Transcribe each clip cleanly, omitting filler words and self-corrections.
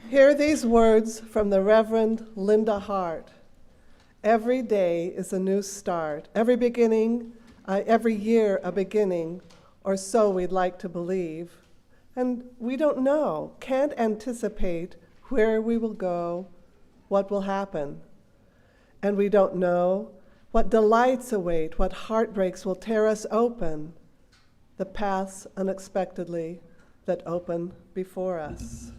Hear these words from the Reverend Linda Hart. Every day is a new start. Every year a beginning, or so we'd like to believe. And we don't know, can't anticipate where we will go, what will happen. And we don't know what delights await, what heartbreaks will tear us open, the paths unexpectedly that open before us.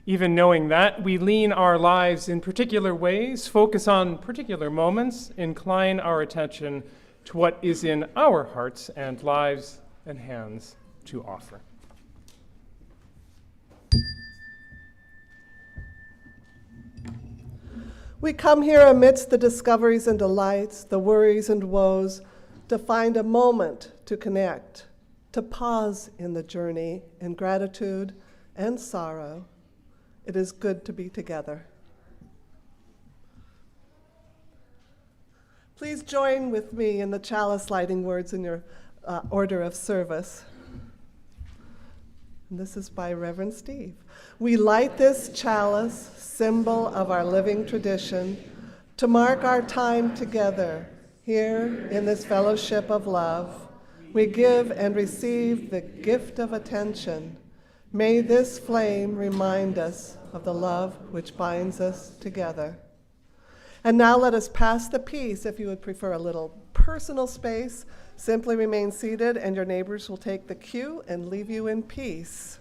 Even knowing that, we lean our lives in particular ways, focus on particular moments, incline our attention to what is in our hearts and lives and hands to offer. We come here amidst the discoveries and delights, the worries and woes, to find a moment to connect, to pause in the journey in gratitude and sorrow. It is good to be together. Please join with me in the chalice lighting words in your order of service. And this is by Reverend Steve. We light this chalice, symbol of our living tradition, to mark our time together here in this fellowship of love. We give and receive the gift of attention. May this flame remind us of the love which binds us together. And now let us pass the peace. If you would prefer a little personal space, simply remain seated and your neighbors will take the cue and leave you in peace.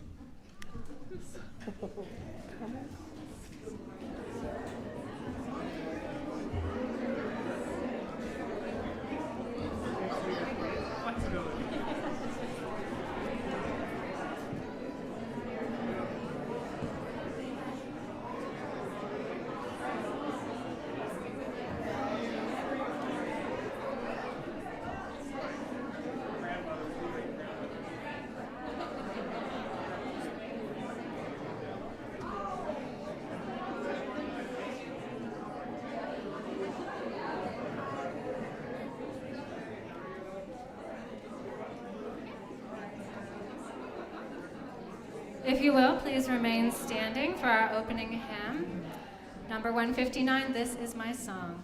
If you will, please remain standing for our opening hymn. Number 159, This Is My Song.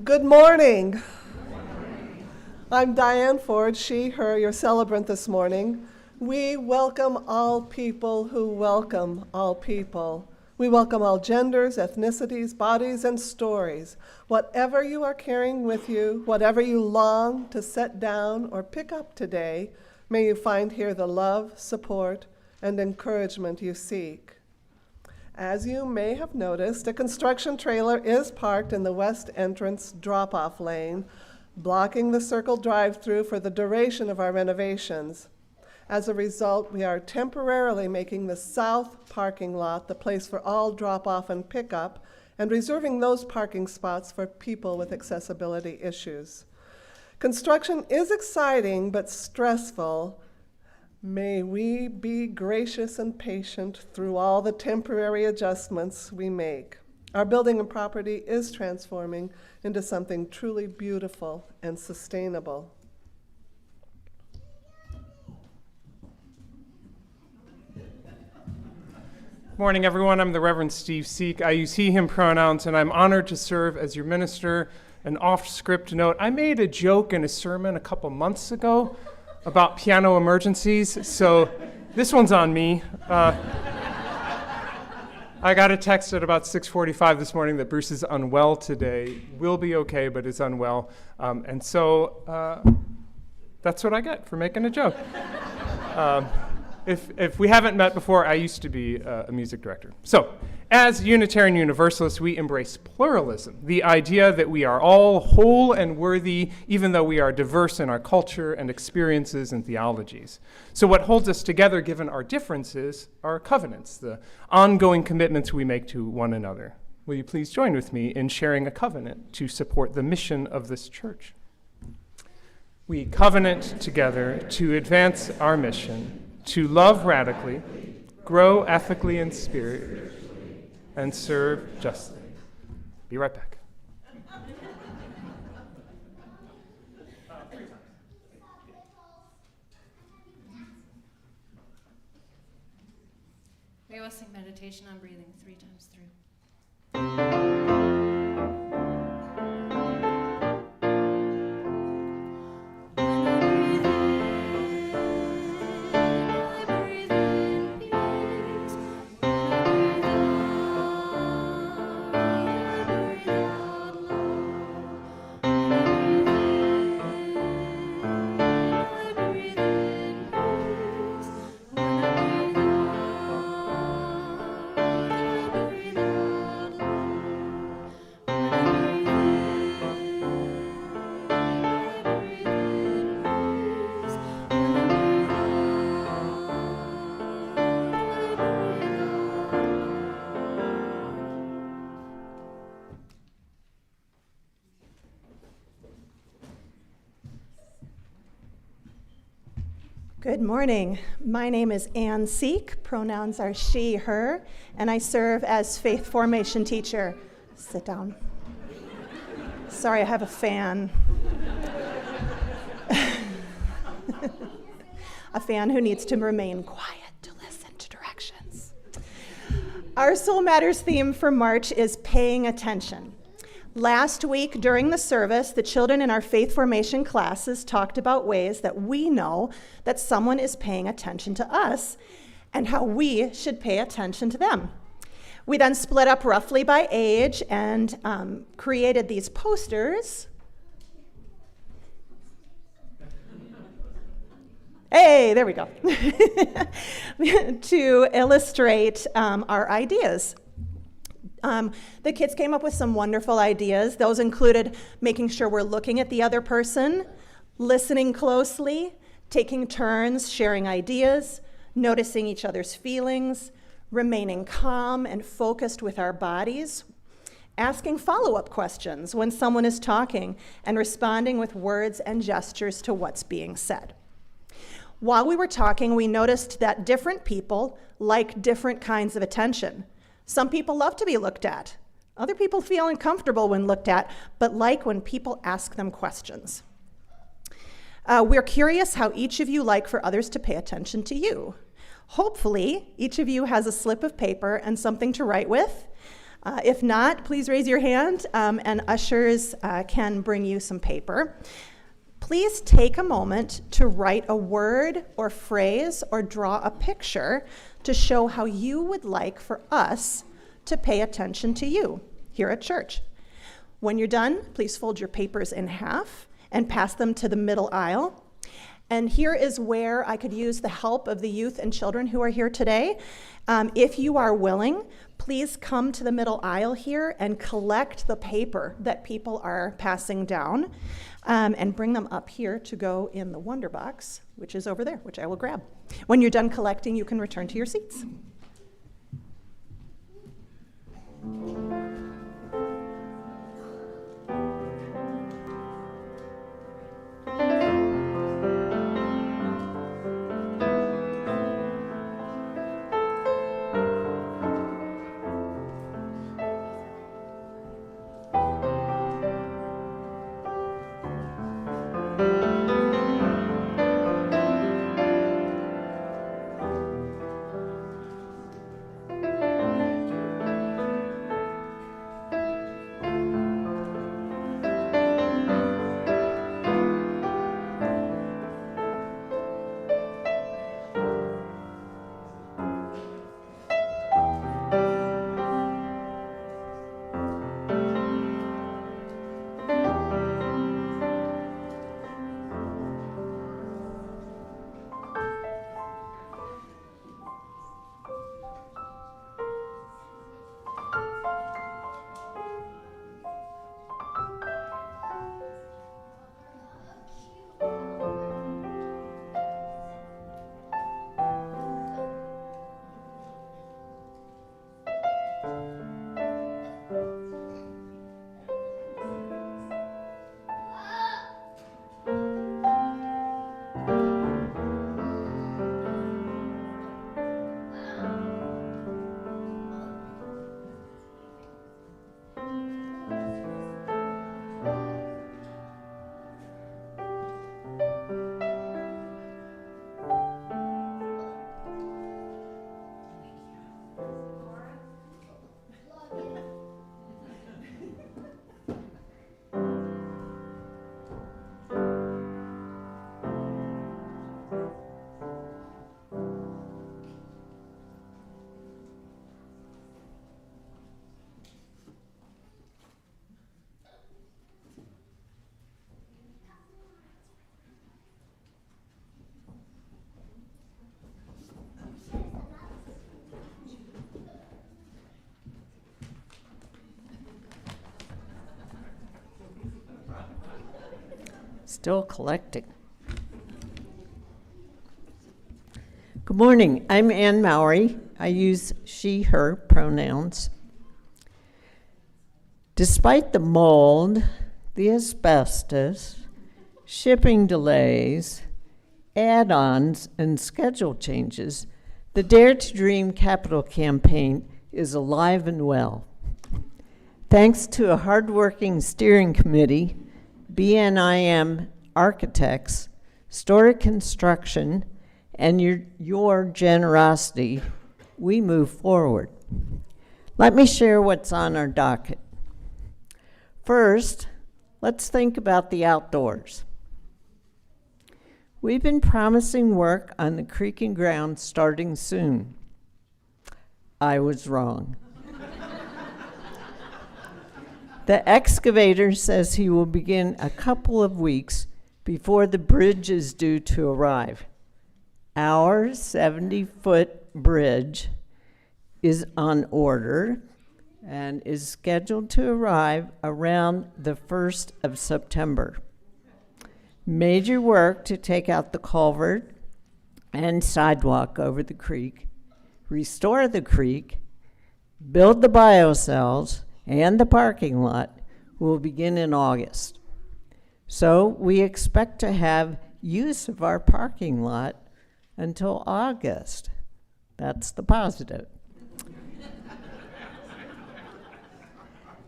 Good morning. I'm Diane Ford, she, her, your celebrant this morning. We welcome all people who welcome all people. We welcome all genders, ethnicities, bodies, and stories. Whatever you are carrying with you, whatever you long to set down or pick up today, may you find here the love, support, and encouragement you seek. As you may have noticed, a construction trailer is parked in the west entrance drop-off lane, blocking the circle drive-through for the duration of our renovations. As a result, we are temporarily making the south parking lot the place for all drop-off and pickup, and reserving those parking spots for people with accessibility issues. Construction is exciting but stressful. May we be gracious and patient through all the temporary adjustments we make. Our building and property is transforming into something truly beautiful and sustainable. Morning, everyone. I'm the Reverend Steve Seek. I use he, him pronouns, and I'm honored to serve as your minister. An off-script note, I made a joke in a sermon a couple months ago about piano emergencies, so this one's on me. I got a text at about 6:45 this morning that Bruce is unwell today. Will be okay, but is unwell. And so that's what I get for making a joke. If we haven't met before, I used to be a music director. So, as Unitarian Universalists, we embrace pluralism, the idea that we are all whole and worthy, even though we are diverse in our culture and experiences and theologies. So what holds us together, given our differences, are covenants, the ongoing commitments we make to one another. Will you please join with me in sharing a covenant to support the mission of this church? We covenant together to advance our mission, to love radically, grow ethically in spirit, and serve justly. Be right back. We will sing meditation on breathing 3 times through. Good morning. My name is Ann Seek. Pronouns are she, her, and I serve as faith formation teacher. Sit down. Sorry, I have a fan. A fan who needs to remain quiet to listen to directions. Our Soul Matters theme for March is paying attention. Last week during the service, the children in our faith formation classes talked about ways that we know that someone is paying attention to us and how we should pay attention to them. We then split up roughly by age and created these posters. Hey, there we go. To illustrate our ideas. The kids came up with some wonderful ideas. Those included making sure we're looking at the other person, listening closely, taking turns, sharing ideas, noticing each other's feelings, remaining calm and focused with our bodies, asking follow-up questions when someone is talking, and responding with words and gestures to what's being said. While we were talking, we noticed that different people like different kinds of attention. Some people love to be looked at. Other people feel uncomfortable when looked at, but like when people ask them questions. We're curious how each of you like for others to pay attention to you. Hopefully, each of you has a slip of paper and something to write with. If not, please raise your hand, and ushers can bring you some paper. Please take a moment to write a word or phrase or draw a picture to show how you would like for us to pay attention to you here at church. When you're done, please fold your papers in half and pass them to the middle aisle. And here is where I could use the help of the youth and children who are here today. If you are willing, please come to the middle aisle here and collect the paper that people are passing down, and bring them up here to go in the Wonder Box, which is over there, which I will grab. When you're done collecting, you can return to your seats. Still collecting. Good morning. I'm Ann Mowry. I use she, her pronouns. Despite the mold, the asbestos, shipping delays, add-ons, and schedule changes, the Dare to Dream Capital campaign is alive and well. Thanks to a hardworking steering committee, BNIM Architects, Story Construction, and your generosity, we move forward. Let me share what's on our docket. First, let's think about the outdoors. We've been promising work on the creek and ground starting soon. I was wrong. The excavator says he will begin a couple of weeks before the bridge is due to arrive. Our 70-foot bridge is on order and is scheduled to arrive around the 1st of September. Major work to take out the culvert and sidewalk over the creek, restore the creek, build the biocells, and the parking lot will begin in August. So we expect to have use of our parking lot until August. That's the positive.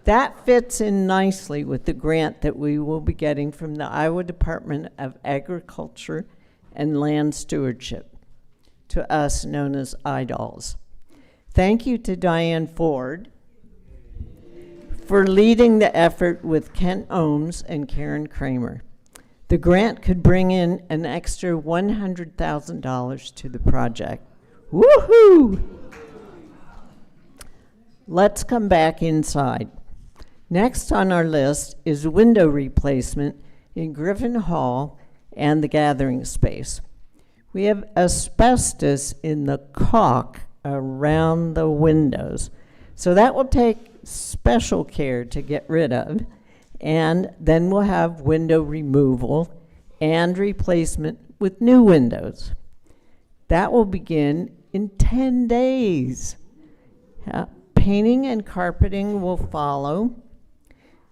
That fits in nicely with the grant that we will be getting from the Iowa Department of Agriculture and Land Stewardship, to us known as IDALS. Thank you to Diane Ford for leading the effort with Kent Ohms and Karen Kramer. The grant could bring in an extra $100,000 to the project. Woohoo! Let's come back inside. Next on our list is window replacement in Griffin Hall and the gathering space. We have asbestos in the caulk around the windows, so that will take special care to get rid of, and then we'll have window removal and replacement with new windows. That will begin in 10 days. Painting and carpeting will follow.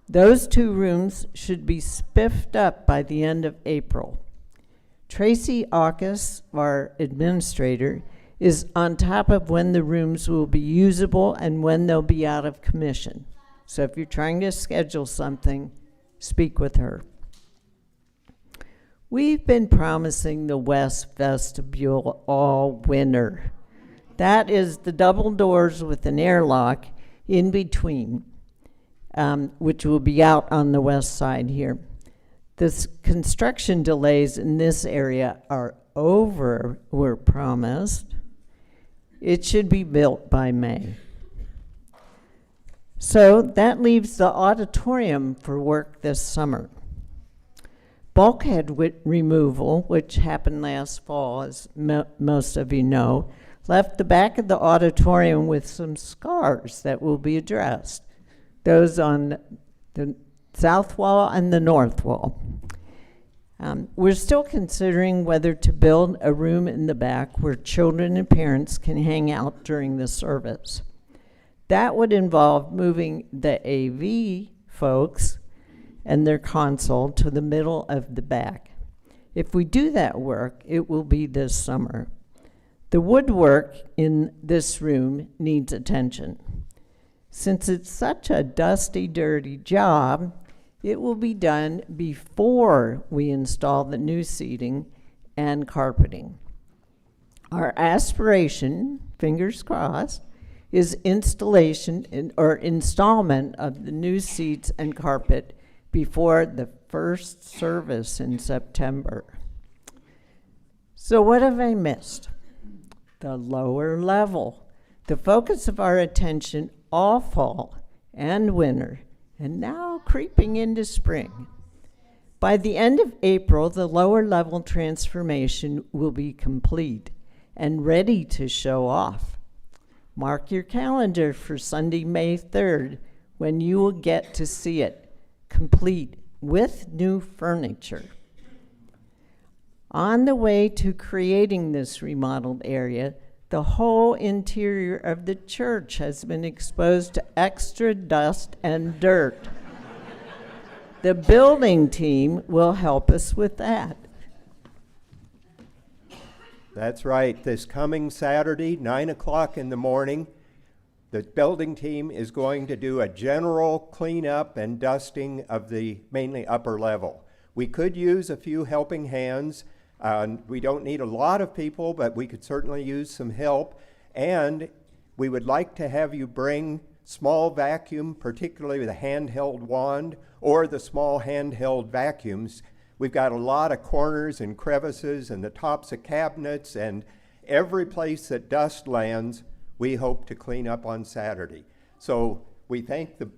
Those 2 rooms should be spiffed up by the end of April. Tracy Aukus, our administrator, is on top of when the rooms will be usable and when they'll be out of commission. So if you're trying to schedule something, speak with her. We've been promising the West Vestibule all winter. That is the double doors with an airlock in between, which will be out on the west side here. The construction delays in this area are over, were promised. It should be built by May. So that leaves the auditorium for work this summer. Bulkhead removal, which happened last fall, as most of you know, left the back of the auditorium with some scars that will be addressed. Those on the south wall and the north wall. We're still considering whether to build a room in the back where children and parents can hang out during the service. That would involve moving the AV folks and their console to the middle of the back. If we do that work, it will be this summer. The woodwork in this room needs attention. Since it's such a dusty, dirty job, it will be done before we install the new seating and carpeting. Our aspiration, fingers crossed, is installation or installment of the new seats and carpet before the first service in September. So what have I missed? The lower level, the focus of our attention all fall and winter, and now creeping into spring. By the end of April, the lower level transformation will be complete and ready to show off. Mark your calendar for Sunday, May 3rd, when you will get to see it, complete with new furniture. On the way to creating this remodeled area, the whole interior of the church has been exposed to extra dust and dirt. The building team will help us with that. That's right. This coming Saturday, 9 o'clock in the morning, the building team is going to do a general cleanup and dusting of the mainly upper level. We could use a few helping hands. We don't need a lot of people, but we could certainly use some help. And we would like to have you bring small vacuum, particularly with a handheld wand, or the small handheld vacuums. We've got a lot of corners and crevices and the tops of cabinets, and every place that dust lands, we hope to clean up on Saturday. So we thank the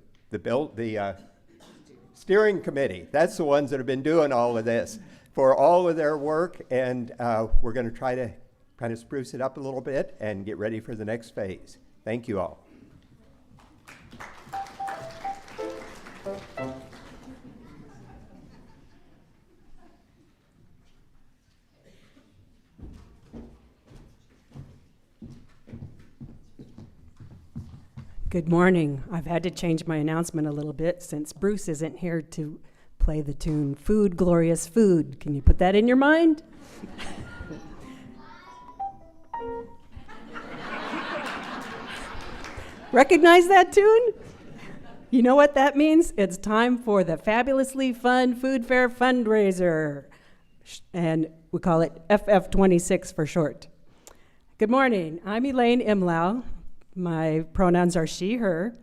steering committee. That's the ones that have been doing all of this, for all of their work, and we're going to try to kind of spruce it up a little bit and get ready for the next phase. Thank you all. Good morning. I've had to change my announcement a little bit since Bruce isn't here to play the tune Food, Glorious Food. Can you put that in your mind? Recognize that tune? You know what that means? It's time for the Fabulously Fun Food Fair fundraiser, and we call it FF26 for short. Good morning. I'm Elaine Imlau. My pronouns are she, her,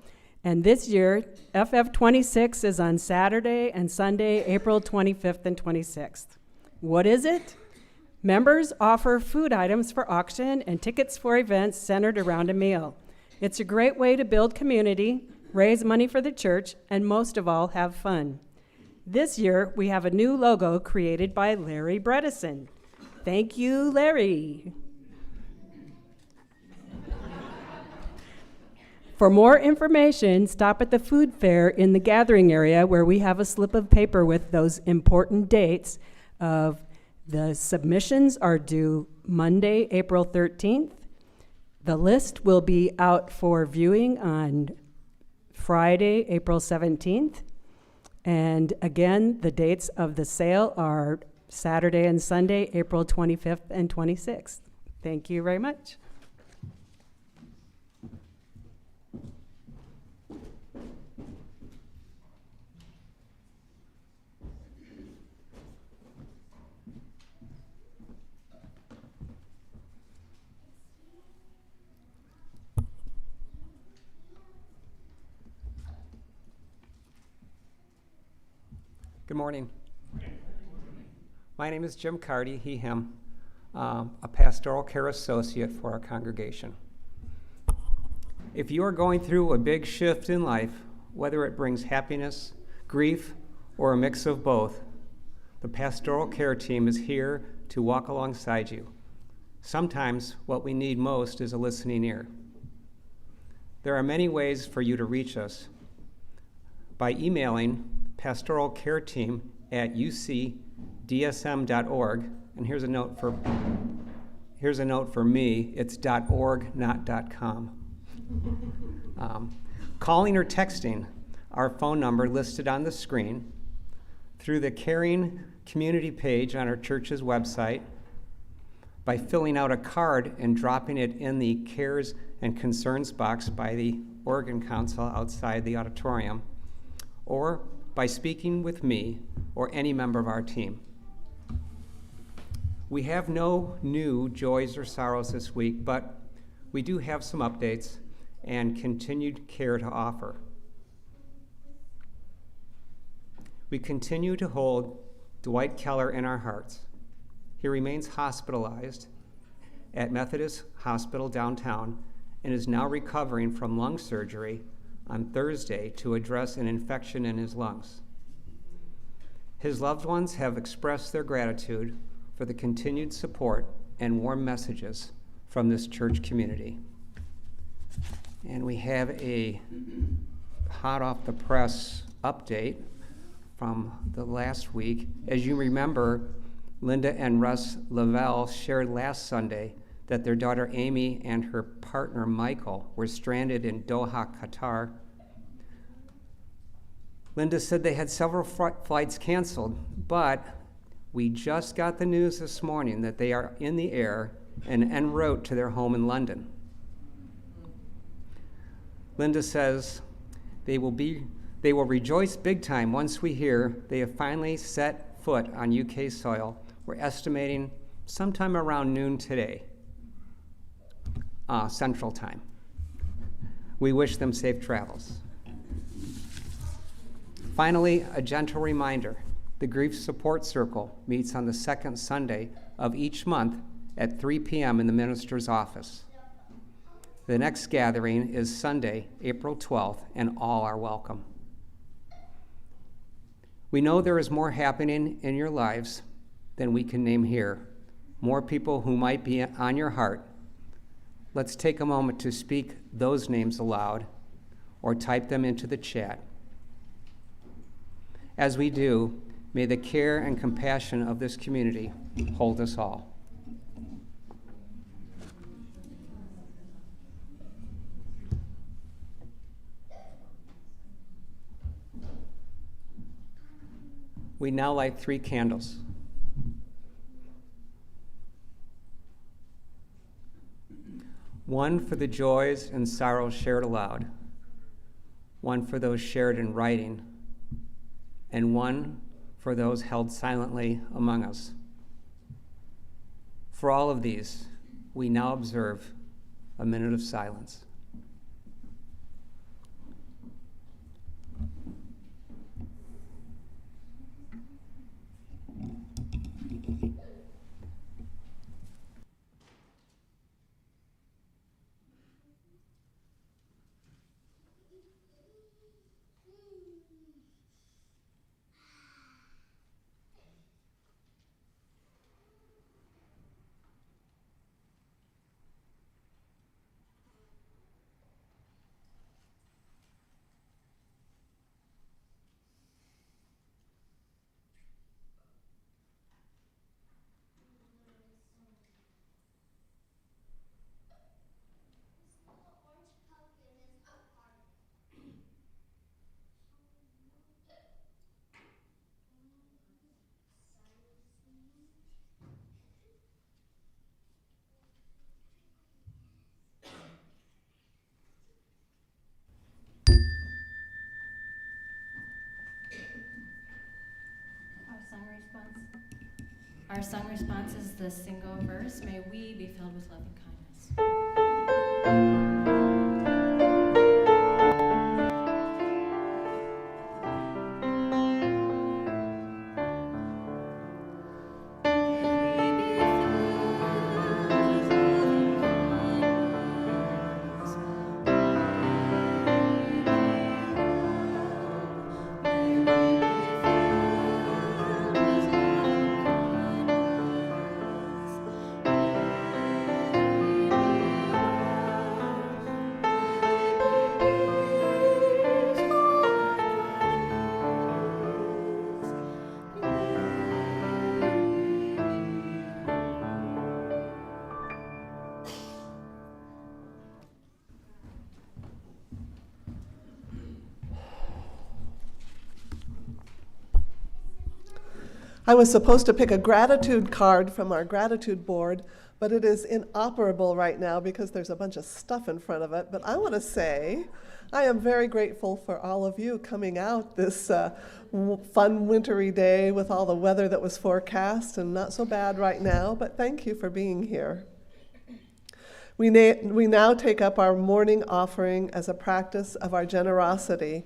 and this year, FF26 is on Saturday and Sunday, April 25th and 26th. What is it? Members offer food items for auction and tickets for events centered around a meal. It's a great way to build community, raise money for the church, and most of all, have fun. This year, we have a new logo created by Larry Bredesen. Thank you, Larry. For more information, stop at the food fair in the gathering area where we have a slip of paper with those important dates of the submissions are due Monday, April 13th. The list will be out for viewing on Friday, April 17th. And again, the dates of the sale are Saturday and Sunday, April 25th and 26th. Thank you very much. Good morning. My name is Jim Cardy, he, him, a pastoral care associate for our congregation. If you are going through a big shift in life, whether it brings happiness, grief, or a mix of both, the pastoral care team is here to walk alongside you. Sometimes what we need most is a listening ear. There are many ways for you to reach us. By emailing pastoralcareteam@ucdsm.org, and here's a note for me, it's .org, not .com. Calling or texting our phone number listed on the screen, through the Caring Community page on our church's website, by filling out a card and dropping it in the Cares and Concerns box by the Oregon Council outside the auditorium, or by speaking with me or any member of our team. We have no new joys or sorrows this week, but we do have some updates and continued care to offer. We continue to hold Dwight Keller in our hearts. He remains hospitalized at Methodist Hospital downtown and is now recovering from lung surgery on Thursday to address an infection in his lungs. His loved ones have expressed their gratitude for the continued support and warm messages from this church community. And we have a hot off the press update from the last week. As you remember, Linda and Russ Lavelle shared last Sunday that their daughter Amy and her partner Michael were stranded in Doha, Qatar. Linda said they had several flights canceled, but we just got the news this morning that they are in the air and en route to their home in London. Linda says they will rejoice big time once we hear they have finally set foot on UK soil. We're estimating sometime around noon today, Central Time. We wish them safe travels. Finally, a gentle reminder, the Grief Support Circle meets on the second Sunday of each month at 3 p.m. in the minister's office. The next gathering is Sunday, April 12th, and all are welcome. We know there is more happening in your lives than we can name here, more people who might be on your heart. Let's take a moment to speak those names aloud or type them into the chat. As we do, may the care and compassion of this community hold us all. We now light 3 candles. One for the joys and sorrows shared aloud, one for those shared in writing, and one for those held silently among us. For all of these, we now observe a minute of silence. sung response? Our sung response is the single verse, may we be filled with loving kindness. I was supposed to pick a gratitude card from our gratitude board, but it is inoperable right now because there's a bunch of stuff in front of it. But I want to say I am very grateful for all of you coming out this fun wintry day with all the weather that was forecast, and not so bad right now, but thank you for being here. We now take up our morning offering as a practice of our generosity,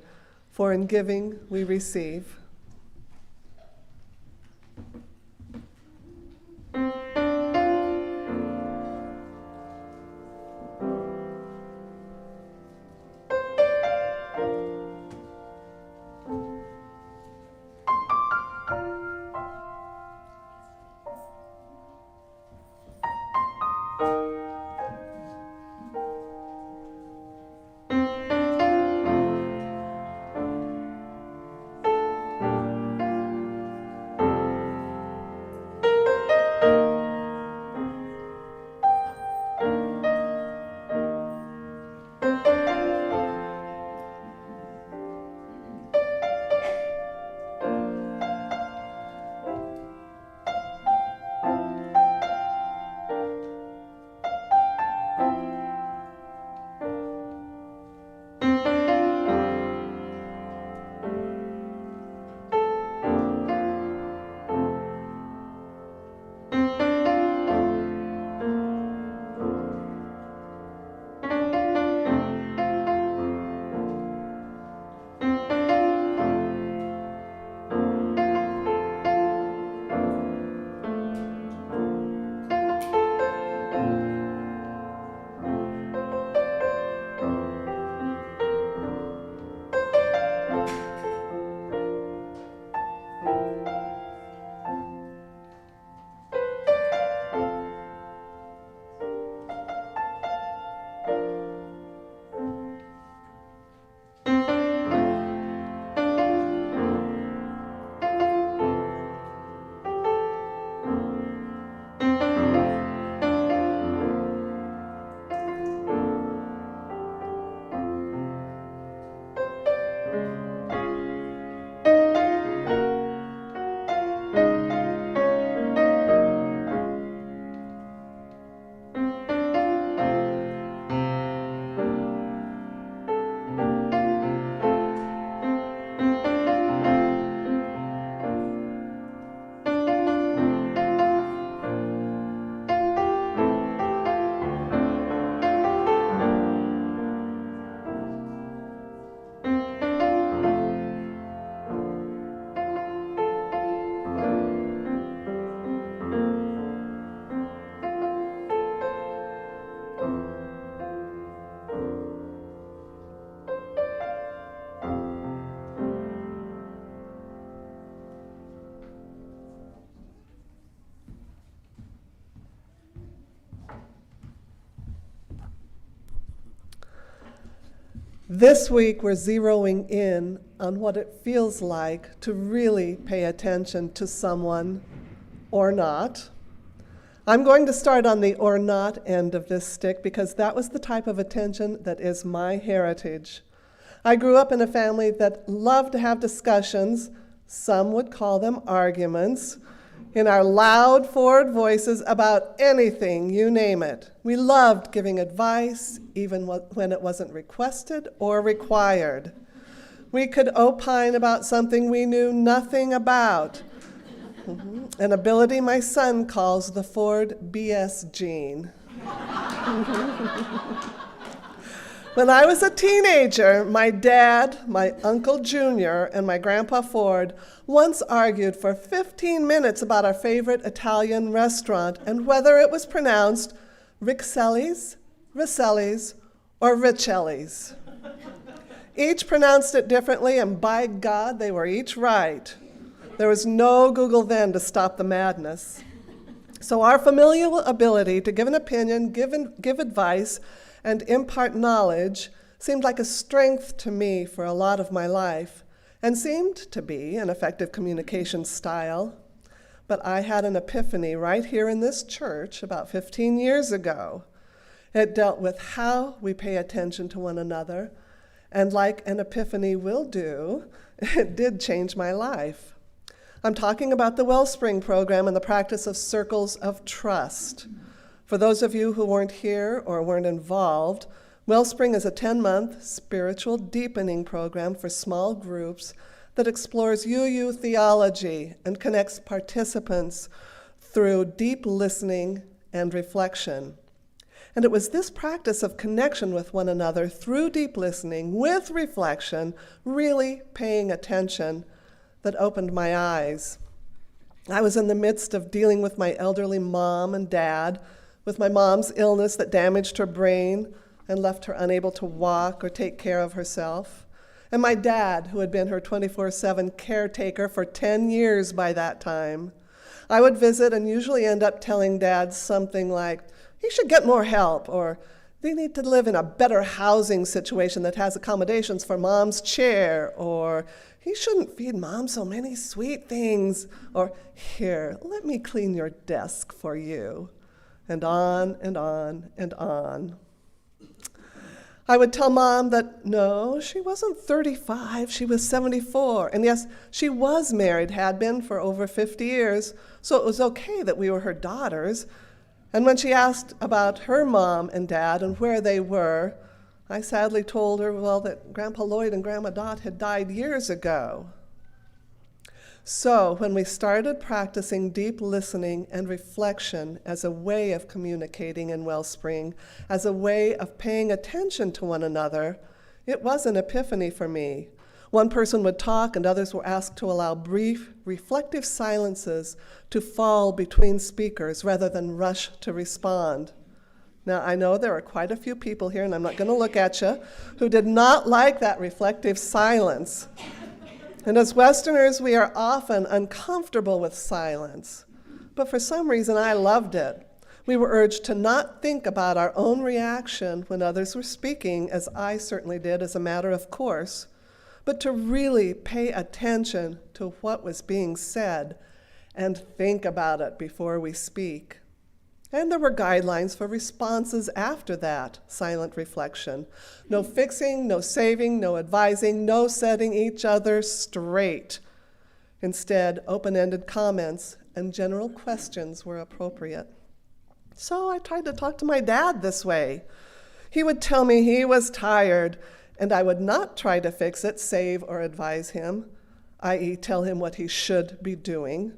for in giving we receive. This week, we're zeroing in on what it feels like to really pay attention to someone or not. I'm going to start on the or not end of this stick because that was the type of attention that is my heritage. I grew up in a family that loved to have discussions, some would call them arguments, in our loud forward voices about anything, you name it. We loved giving advice, even when it wasn't requested or required. We could opine about something we knew nothing about, An ability my son calls the Ford BS gene. When I was a teenager, my dad, my Uncle Junior, and my Grandpa Ford once argued for 15 minutes about our favorite Italian restaurant and whether it was pronounced Rixelli's, Ricelli's, or Richelli's. Each pronounced it differently, and by God, they were each right. There was no Google then to stop the madness. So our familial ability to give an opinion, give advice, and impart knowledge seemed like a strength to me for a lot of my life, and seemed to be an effective communication style. But I had an epiphany right here in this church about 15 years ago. It dealt with how we pay attention to one another, and like an epiphany will do, it did change my life. I'm talking about the Wellspring program and the practice of circles of trust. For those of you who weren't here or weren't involved, Wellspring is a 10-month spiritual deepening program for small groups that explores UU theology and connects participants through deep listening and reflection. And it was this practice of connection with one another through deep listening, with reflection, really paying attention, that opened my eyes. I was in the midst of dealing with my elderly mom and dad, with my mom's illness that damaged her brain and left her unable to walk or take care of herself, and my dad, who had been her 24/7 caretaker for 10 years by that time. I would visit and usually end up telling Dad something like, he should get more help, or they need to live in a better housing situation that has accommodations for Mom's chair, or he shouldn't feed Mom so many sweet things, or here, let me clean your desk for you, and on and on and on. I would tell Mom that no, she wasn't 35, she was 74. And yes, she was married, had been for over 50 years, so it was okay that we were her daughters. And when she asked about her mom and dad and where they were, I sadly told her, well, that Grandpa Lloyd and Grandma Dot had died years ago. So when we started practicing deep listening and reflection as a way of communicating in Wellspring, as a way of paying attention to one another, it was an epiphany for me. One person would talk and others were asked to allow brief, reflective silences to fall between speakers rather than rush to respond. Now, I know there are quite a few people here, and I'm not going to look at you, who did not like that reflective silence. And as Westerners, we are often uncomfortable with silence. But for some reason, I loved it. We were urged to not think about our own reaction when others were speaking, as I certainly did as a matter of course, but to really pay attention to what was being said and think about it before we speak. And there were guidelines for responses after that silent reflection. No fixing, no saving, no advising, no setting each other straight. Instead, open-ended comments and general questions were appropriate. So I tried to talk to my dad this way. He would tell me he was tired, and I would not try to fix it, save, or advise him, i.e. tell him what he should be doing.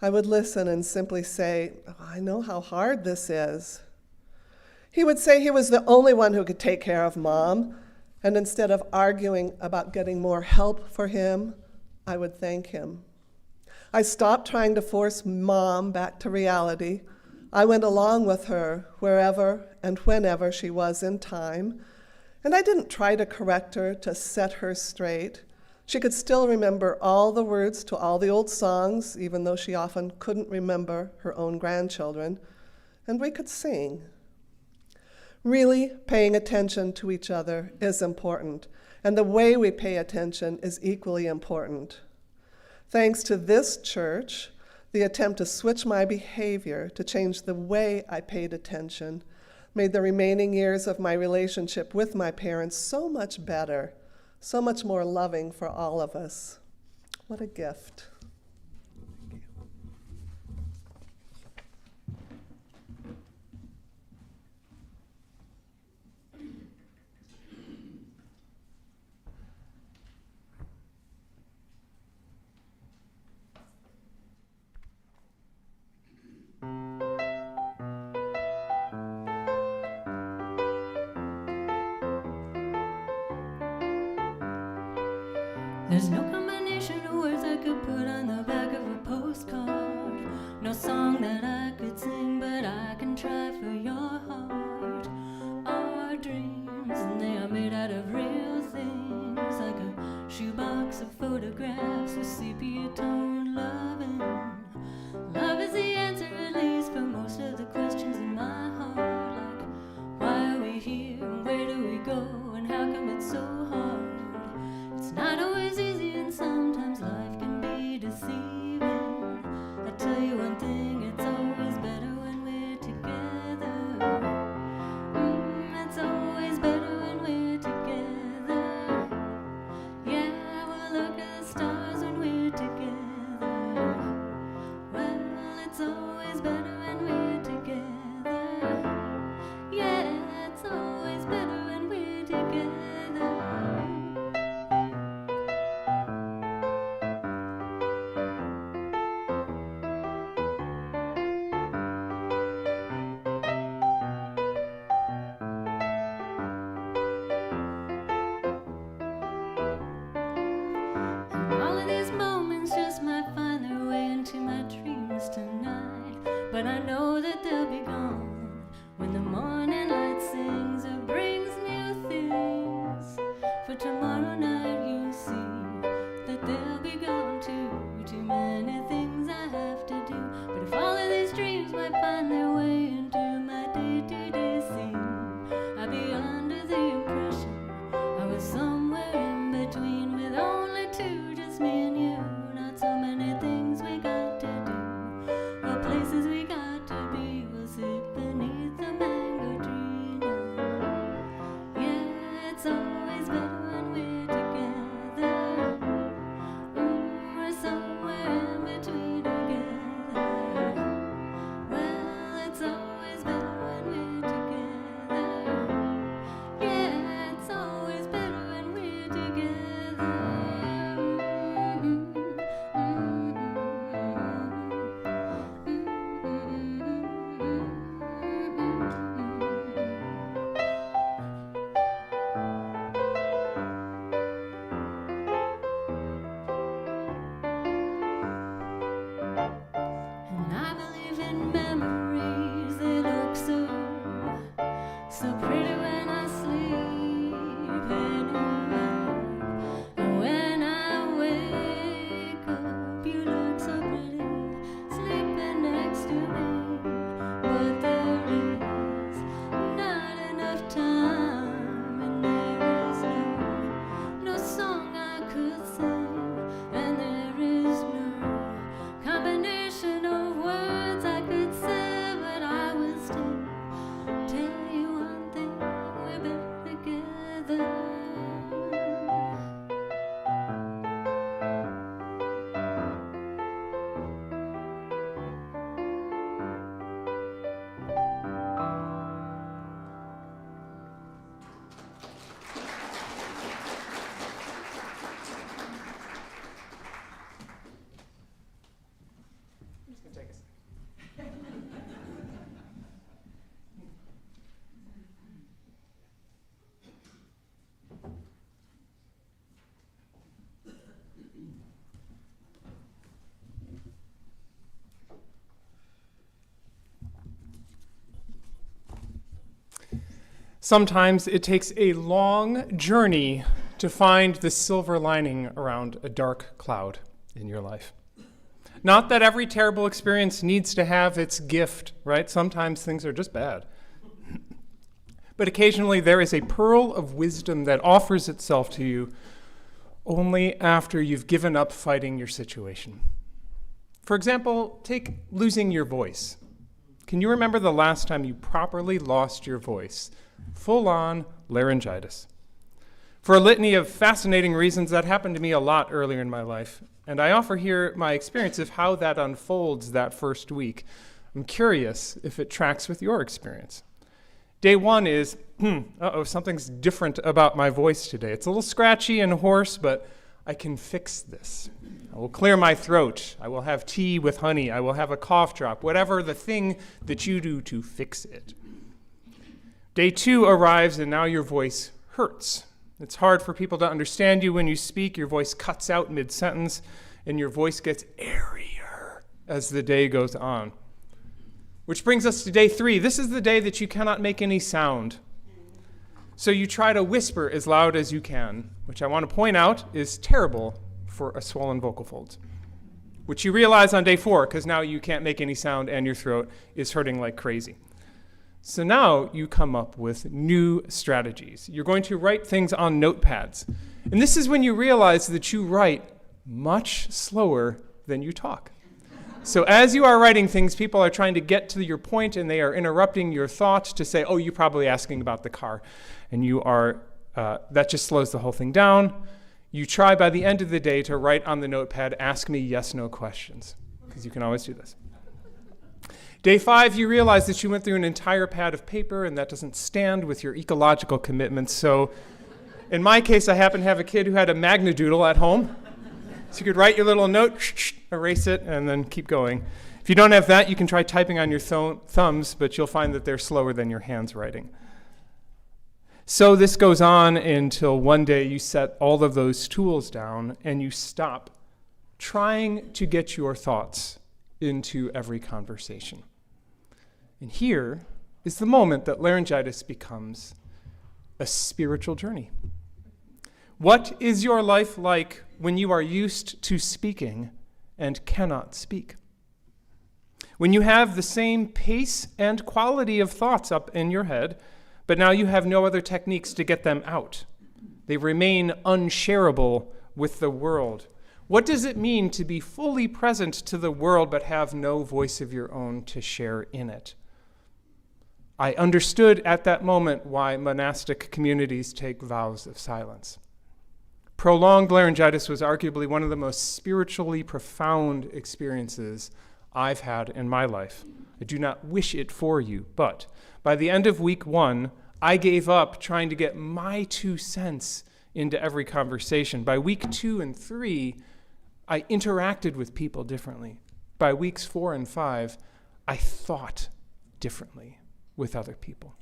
I would listen and simply say, oh, I know how hard this is. He would say he was the only one who could take care of Mom, and instead of arguing about getting more help for him, I would thank him. I stopped trying to force Mom back to reality. I went along with her wherever and whenever she was in time, and I didn't try to correct her, to set her straight. She could still remember all the words to all the old songs, even though she often couldn't remember her own grandchildren, and we could sing. Really paying attention to each other is important, and the way we pay attention is equally important. Thanks to this church, the attempt to switch my behavior to change the way I paid attention made the remaining years of my relationship with my parents so much better, so much more loving for all of us. What a gift. There's no combination of words I could put on the back of a postcard. No song that I could sing, but I can try for your heart. Our dreams, and they are made out of real things, like a shoebox of photographs with sepia-toned loving. Love is the answer, at least, for most of the questions in my heart. Like, why are we here, and where do we go, and how come it's so hard? It's not always easy, and sometimes life can be deceiving. I tell you one thing, it's always better when we're together. It's always better when we're together. Yeah, we'll look at the stars when we're together. Well, it's always better when we're together. Yeah, it's always better when we're together. All of these moments just might find their way into my dreams tonight, but I know that they'll be gone when the morning light sings or brings new things. For tomorrow night you'll see that they'll be gone too. Too many things I have to do, but if all of these dreams might find their way into my day-to-day scene, I'd be under the impression I was somewhere in between, with only two, just me and you. Not so many things we got to do, or places we got to be. We'll sit beneath the mango tree now. Yeah, it's always better when we're together. We're somewhere in between together. Well, it's always better when we're together. Yeah, it's always better when we're together. And I believe in memories, they look so pretty when I sleep in your bed. And when I wake up, you look so pretty, sleeping next to me. But there is not enough time, and there is no song I could sing, and there is no combination of words I could say, but I will still tell you one thing, we're better together. I'm just going to take a second. Sometimes it takes a long journey to find the silver lining around a dark cloud in your life. Not that every terrible experience needs to have its gift, right? Sometimes things are just bad. But occasionally there is a pearl of wisdom that offers itself to you only after you've given up fighting your situation. For example, take losing your voice. Can you remember the last time you properly lost your voice? Full-on laryngitis. For a litany of fascinating reasons, that happened to me a lot earlier in my life, and I offer here my experience of how that unfolds that first week. I'm curious if it tracks with your experience. Day one is, something's different about my voice today. It's a little scratchy and hoarse, but I can fix this. I will clear my throat. I will have tea with honey. I will have a cough drop, whatever the thing that you do to fix it. Day two arrives, and now your voice hurts. It's hard for people to understand you when you speak. Your voice cuts out mid-sentence, and your voice gets airier as the day goes on. Which brings us to day 3. This is the day that you cannot make any sound. So you try to whisper as loud as you can, which I want to point out is terrible for a swollen vocal folds, which you realize on day 4, because now you can't make any sound and your throat is hurting like crazy. So now you come up with new strategies. You're going to write things on notepads. And this is when you realize that you write much slower than you talk. So as you are writing things, people are trying to get to your point and they are interrupting your thought to say, oh, you're probably asking about the car. And you are, that just slows the whole thing down. You try by the end of the day to write on the notepad, ask me yes/no questions, because you can always do this. Day 5, you realize that you went through an entire pad of paper and that doesn't stand with your ecological commitments. So in my case, I happen to have a kid who had a Magnadoodle at home. So you could write your little note, erase it, and then keep going. If you don't have that, you can try typing on your thumbs, but you'll find that they're slower than your hands writing. So this goes on until one day you set all of those tools down and you stop trying to get your thoughts into every conversation. And here is the moment that laryngitis becomes a spiritual journey. What is your life like when you are used to speaking and cannot speak? When you have the same pace and quality of thoughts up in your head, but now you have no other techniques to get them out. They remain unshareable with the world. What does it mean to be fully present to the world but have no voice of your own to share in it? I understood at that moment why monastic communities take vows of silence. Prolonged laryngitis was arguably one of the most spiritually profound experiences I've had in my life. I do not wish it for you, but by the end of week 1, I gave up trying to get my 2 cents into every conversation. By week 2 and 3, I interacted with people differently. By weeks 4 and 5, I thought differently with other people.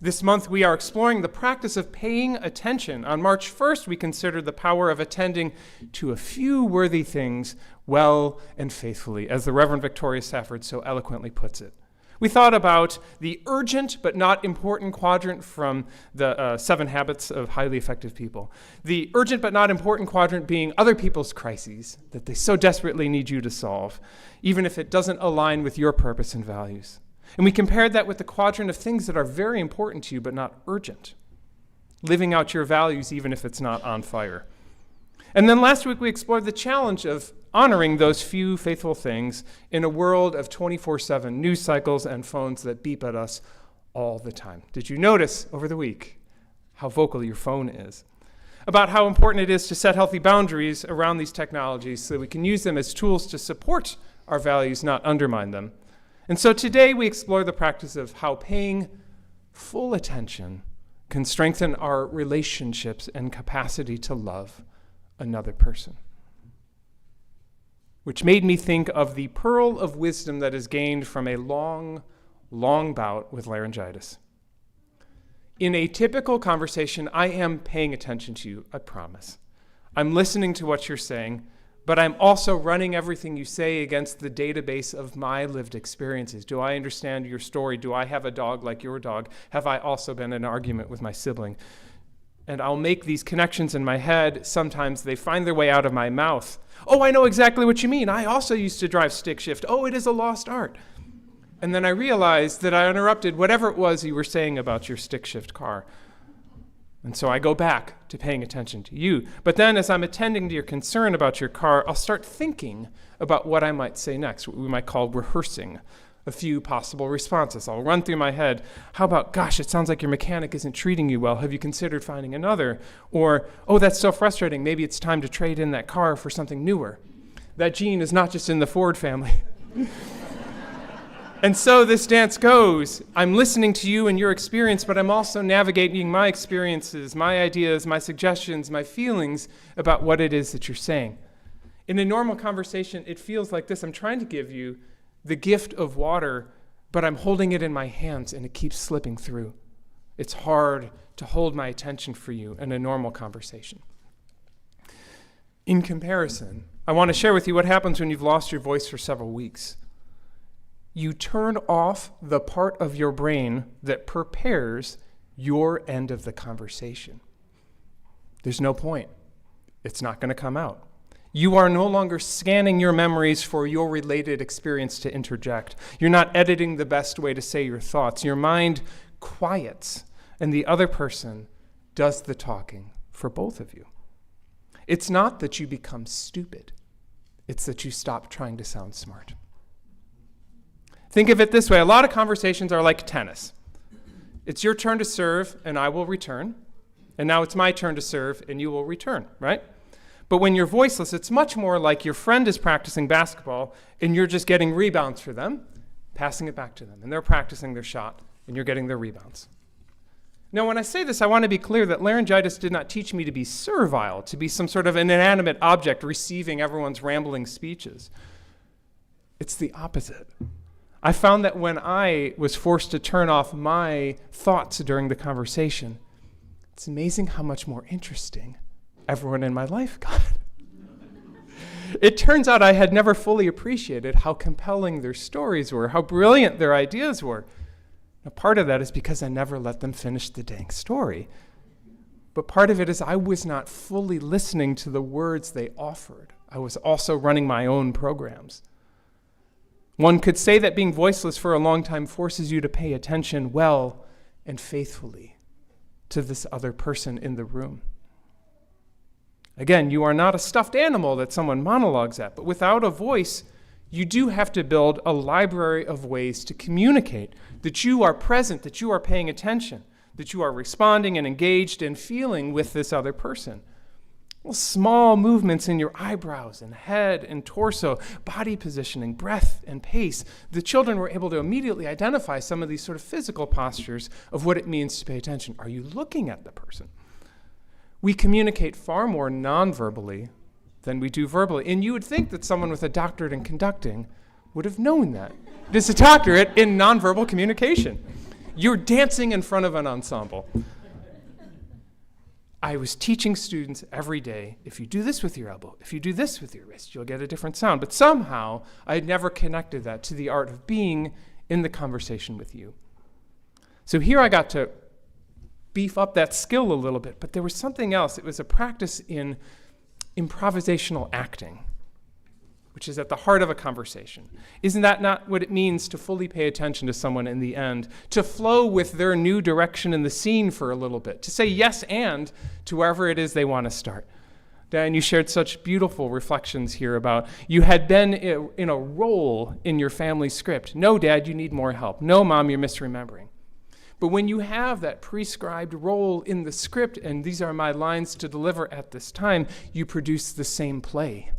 This month, we are exploring the practice of paying attention. On March 1st, we considered the power of attending to a few worthy things well and faithfully, as the Reverend Victoria Safford so eloquently puts it. We thought about the urgent but not important quadrant from the 7 Habits of Highly Effective People. The urgent but not important quadrant being other people's crises that they so desperately need you to solve, even if it doesn't align with your purpose and values. And we compared that with the quadrant of things that are very important to you but not urgent. Living out your values even if it's not on fire. And then last week we explored the challenge of honoring those few faithful things in a world of 24/7 news cycles and phones that beep at us all the time. Did you notice over the week how vocal your phone is? About how important it is to set healthy boundaries around these technologies so that we can use them as tools to support our values, not undermine them. And so today we explore the practice of how paying full attention can strengthen our relationships and capacity to love another person. Which made me think of the pearl of wisdom that is gained from a long, long bout with laryngitis. In a typical conversation, I am paying attention to you, I promise. I'm listening to what you're saying, but I'm also running everything you say against the database of my lived experiences. Do I understand your story? Do I have a dog like your dog? Have I also been in an argument with my sibling? And I'll make these connections in my head. Sometimes they find their way out of my mouth. Oh, I know exactly what you mean. I also used to drive stick shift. Oh, it is a lost art. And then I realized that I interrupted whatever it was you were saying about your stick shift car. And so I go back to paying attention to you. But then as I'm attending to your concern about your car, I'll start thinking about what I might say next, what we might call rehearsing a few possible responses. I'll run through my head. How about, gosh, it sounds like your mechanic isn't treating you well. Have you considered finding another? Or, oh, that's so frustrating. Maybe it's time to trade in that car for something newer. That gene is not just in the Ford family. And so this dance goes. I'm listening to you and your experience, but I'm also navigating my experiences, my ideas, my suggestions, my feelings about what it is that you're saying. In a normal conversation, it feels like this. I'm trying to give you the gift of water, but I'm holding it in my hands and it keeps slipping through. It's hard to hold my attention for you in a normal conversation. In comparison, I want to share with you what happens when you've lost your voice for several weeks. You turn off the part of your brain that prepares your end of the conversation. There's no point. It's not going to come out. You are no longer scanning your memories for your related experience to interject. You're not editing the best way to say your thoughts. Your mind quiets, and the other person does the talking for both of you. It's not that you become stupid. It's that you stop trying to sound smart. Think of it this way. A lot of conversations are like tennis. It's your turn to serve, and I will return. And now it's my turn to serve, and you will return, right? But when you're voiceless, it's much more like your friend is practicing basketball, and you're just getting rebounds for them, passing it back to them. And they're practicing their shot, and you're getting their rebounds. Now, when I say this, I want to be clear that laryngitis did not teach me to be servile, to be some sort of an inanimate object receiving everyone's rambling speeches. It's the opposite. I found that when I was forced to turn off my thoughts during the conversation, it's amazing how much more interesting everyone in my life got. It turns out I had never fully appreciated how compelling their stories were, how brilliant their ideas were. Now, part of that is because I never let them finish the dang story. But part of it is I was not fully listening to the words they offered. I was also running my own programs. One could say that being voiceless for a long time forces you to pay attention well and faithfully to this other person in the room. Again, you are not a stuffed animal that someone monologues at, but without a voice, you do have to build a library of ways to communicate that you are present, that you are paying attention, that you are responding and engaged and feeling with this other person. Well, small movements in your eyebrows and head and torso, body positioning, breath and pace. The children were able to immediately identify some of these sort of physical postures of what it means to pay attention. Are you looking at the person? We communicate far more non-verbally than we do verbally. And you would think that someone with a doctorate in conducting would have known that. It is a doctorate in nonverbal communication. You're dancing in front of an ensemble. I was teaching students every day, if you do this with your elbow, if you do this with your wrist, you'll get a different sound. But somehow, I had never connected that to the art of being in the conversation with you. So here I got to beef up that skill a little bit, but there was something else. It was a practice in improvisational acting, which is at the heart of a conversation. Isn't that not what it means to fully pay attention to someone in the end, to flow with their new direction in the scene for a little bit, to say yes and to wherever it is they want to start? Dan, you shared such beautiful reflections here about you had been in a role in your family script. No, Dad, you need more help. No, Mom, you're misremembering. But when you have that prescribed role in the script, and these are my lines to deliver at this time, you produce the same play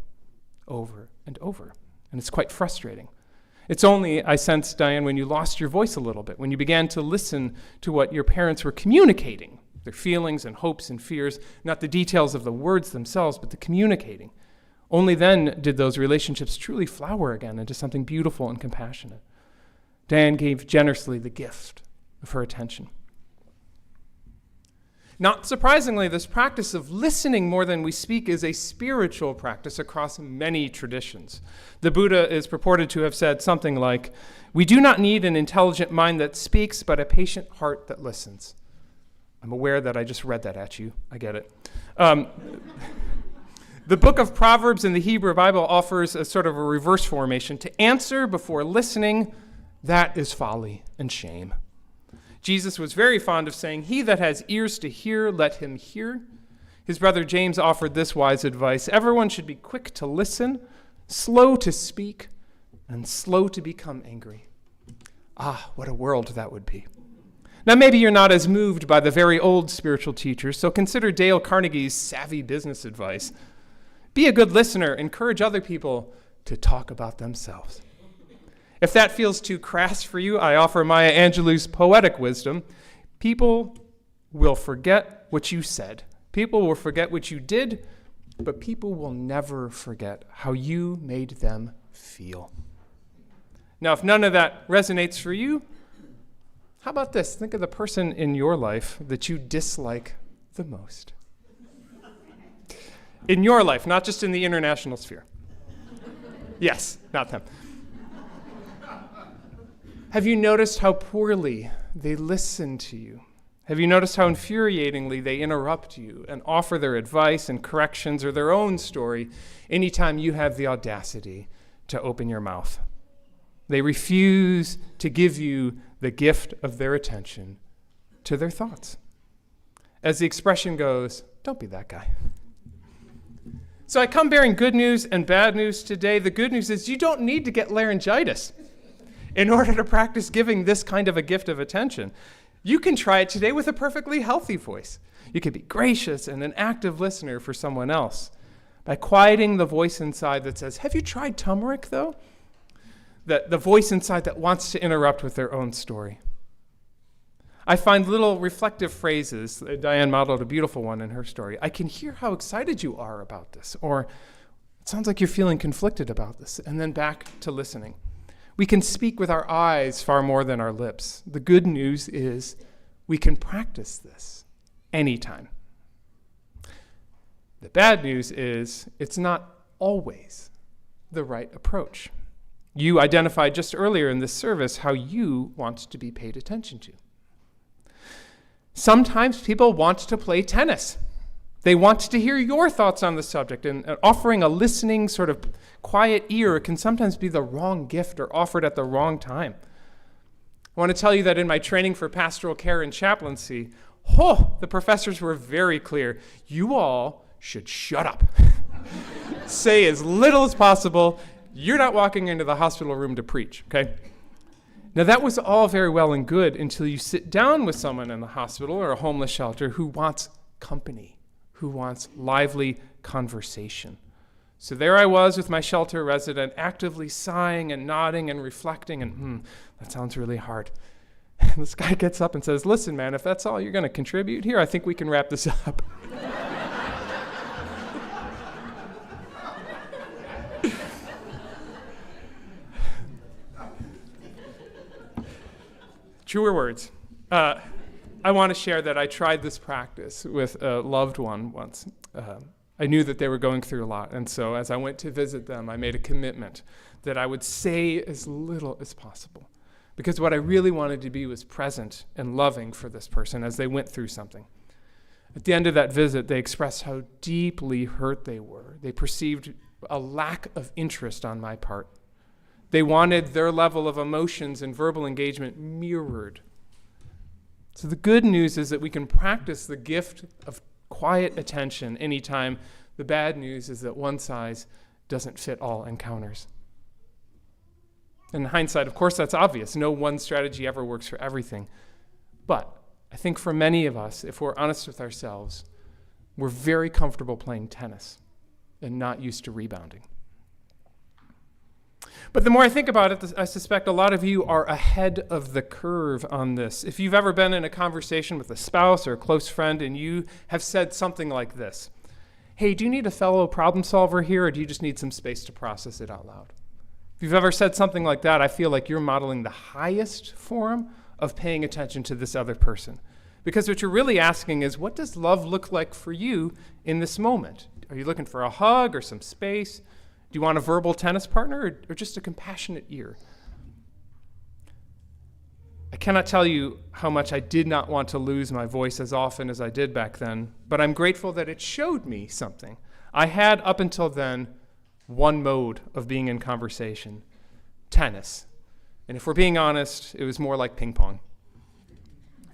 over and over. And it's quite frustrating. It's only, I sense, Diane, when you lost your voice a little bit, when you began to listen to what your parents were communicating, their feelings and hopes and fears, not the details of the words themselves, but the communicating. Only then did those relationships truly flower again into something beautiful and compassionate. Diane gave generously the gift of her attention. Not surprisingly, this practice of listening more than we speak is a spiritual practice across many traditions. The Buddha is purported to have said something like, "We do not need an intelligent mind that speaks, but a patient heart that listens." I'm aware that I just read that at you. I get it. The book of Proverbs in the Hebrew Bible offers a sort of a reverse formation. To answer before listening, that is folly and shame. Jesus was very fond of saying, "He that has ears to hear, let him hear." His brother James offered this wise advice: everyone should be quick to listen, slow to speak, and slow to become angry. Ah, what a world that would be. Now, maybe you're not as moved by the very old spiritual teachers, so consider Dale Carnegie's savvy business advice. Be a good listener. Encourage other people to talk about themselves. If that feels too crass for you, I offer Maya Angelou's poetic wisdom. People will forget what you said. People will forget what you did, but people will never forget how you made them feel. Now, if none of that resonates for you, How about this? Think of the person in your life that you dislike the most. In your life, not just in the international sphere. Yes, not them. Have you noticed how poorly they listen to you? Have you noticed how infuriatingly they interrupt you and offer their advice and corrections or their own story anytime you have the audacity to open your mouth? They refuse to give you the gift of their attention to their thoughts. As the expression goes, don't be that guy. So I come bearing good news and bad news today. The good news is you don't need to get laryngitis in order to practice giving this kind of a gift of attention. You can try it today with a perfectly healthy voice. You can be gracious and an active listener for someone else by quieting the voice inside that says, have you tried turmeric, though? The voice inside that wants to interrupt with their own story. I find little reflective phrases. Diane modeled a beautiful one in her story. I can hear how excited you are about this, or it sounds like you're feeling conflicted about this, and then back to listening. We can speak with our eyes far more than our lips. The good news is we can practice this anytime. The bad news is it's not always the right approach. You identified just earlier in this service how you want to be paid attention to. Sometimes people want to play tennis. They want to hear your thoughts on the subject, and offering a listening sort of quiet ear can sometimes be the wrong gift or offered at the wrong time. I want to tell you that in my training for pastoral care and chaplaincy, the professors were very clear. You all should shut up. Say as little as possible. You're not walking into the hospital room to preach, okay? Now that was all very well and good until you sit down with someone in the hospital or a homeless shelter who wants company, who wants lively conversation. So there I was with my shelter resident, actively sighing and nodding and reflecting, and that sounds really hard. And this guy gets up and says, listen, man, if that's all you're going to contribute here, I think we can wrap this up. Truer words. I want to share that I tried this practice with a loved one once. I knew that they were going through a lot, and so as I went to visit them, I made a commitment that I would say as little as possible, because what I really wanted to be was present and loving for this person as they went through something. At the end of that visit, they expressed how deeply hurt they were. They perceived a lack of interest on my part. They wanted their level of emotions and verbal engagement mirrored. So the good news is that we can practice the gift of quiet attention anytime. The bad news is that one size doesn't fit all encounters. In hindsight, of course, that's obvious. No one strategy ever works for everything. But I think for many of us, if we're honest with ourselves, we're very comfortable playing tennis and not used to rebounding. But the more I think about it, I suspect a lot of you are ahead of the curve on this. If you've ever been in a conversation with a spouse or a close friend and you have said something like this, hey, do you need a fellow problem solver here, or do you just need some space to process it out loud? If you've ever said something like that, I feel like you're modeling the highest form of paying attention to this other person. Because what you're really asking is, what does love look like for you in this moment? Are you looking for a hug or some space? Do you want a verbal tennis partner or just a compassionate ear? I cannot tell you how much I did not want to lose my voice as often as I did back then, but I'm grateful that it showed me something. I had, up until then, one mode of being in conversation: tennis. And if we're being honest, it was more like ping pong.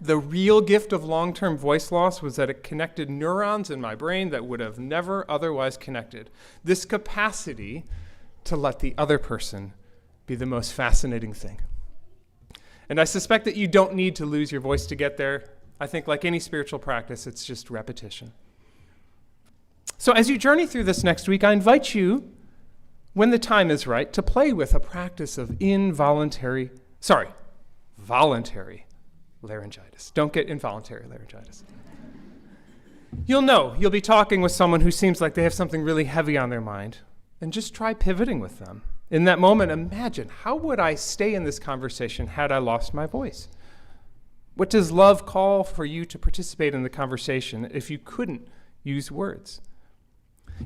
The real gift of long-term voice loss was that it connected neurons in my brain that would have never otherwise connected. This capacity to let the other person be the most fascinating thing. And I suspect that you don't need to lose your voice to get there. I think like any spiritual practice, it's just repetition. So as you journey through this next week, I invite you, when the time is right, to play with a practice of voluntary laryngitis. Don't get involuntary laryngitis. You'll be talking with someone who seems like they have something really heavy on their mind, and just try pivoting with them. In that moment, imagine, how would I stay in this conversation had I lost my voice? What does love call for you to participate in the conversation if you couldn't use words?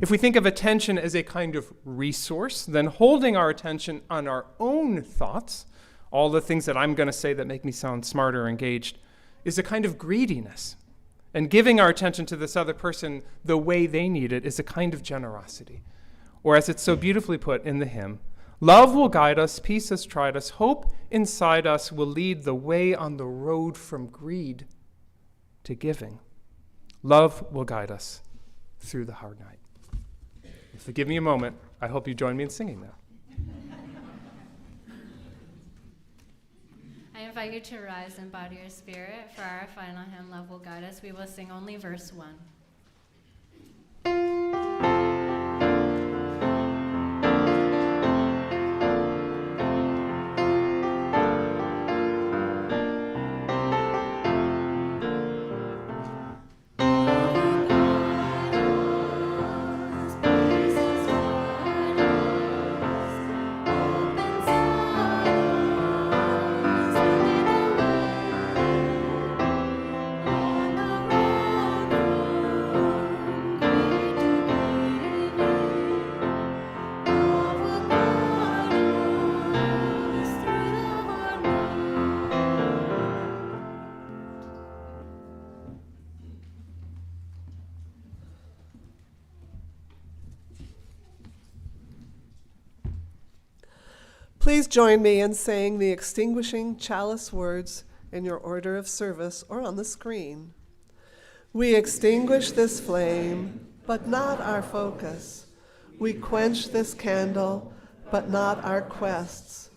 If we think of attention as a kind of resource, then holding our attention on our own thoughts, all the things that I'm going to say that make me sound smart or engaged, is a kind of greediness. And giving our attention to this other person the way they need it is a kind of generosity. Or as it's so beautifully put in the hymn, love will guide us, peace has tried us, hope inside us will lead the way on the road from greed to giving. Love will guide us through the hard night. If you give me a moment, I hope you join me in singing now. I invite you to rise and bow to your spirit. For our final hymn, Love Will Guide Us, we will sing only verse 1. Please join me in saying the extinguishing chalice words in your order of service or on the screen. We extinguish this flame, but not our focus. We quench this candle, but not our quests.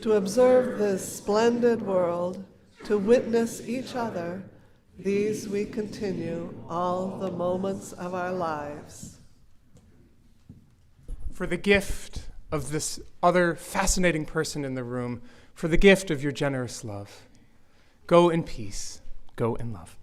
To observe this splendid world, to witness each other, these we continue all the moments of our lives. For the gift of this other fascinating person in the room, for the gift of your generous love. Go in peace, go in love.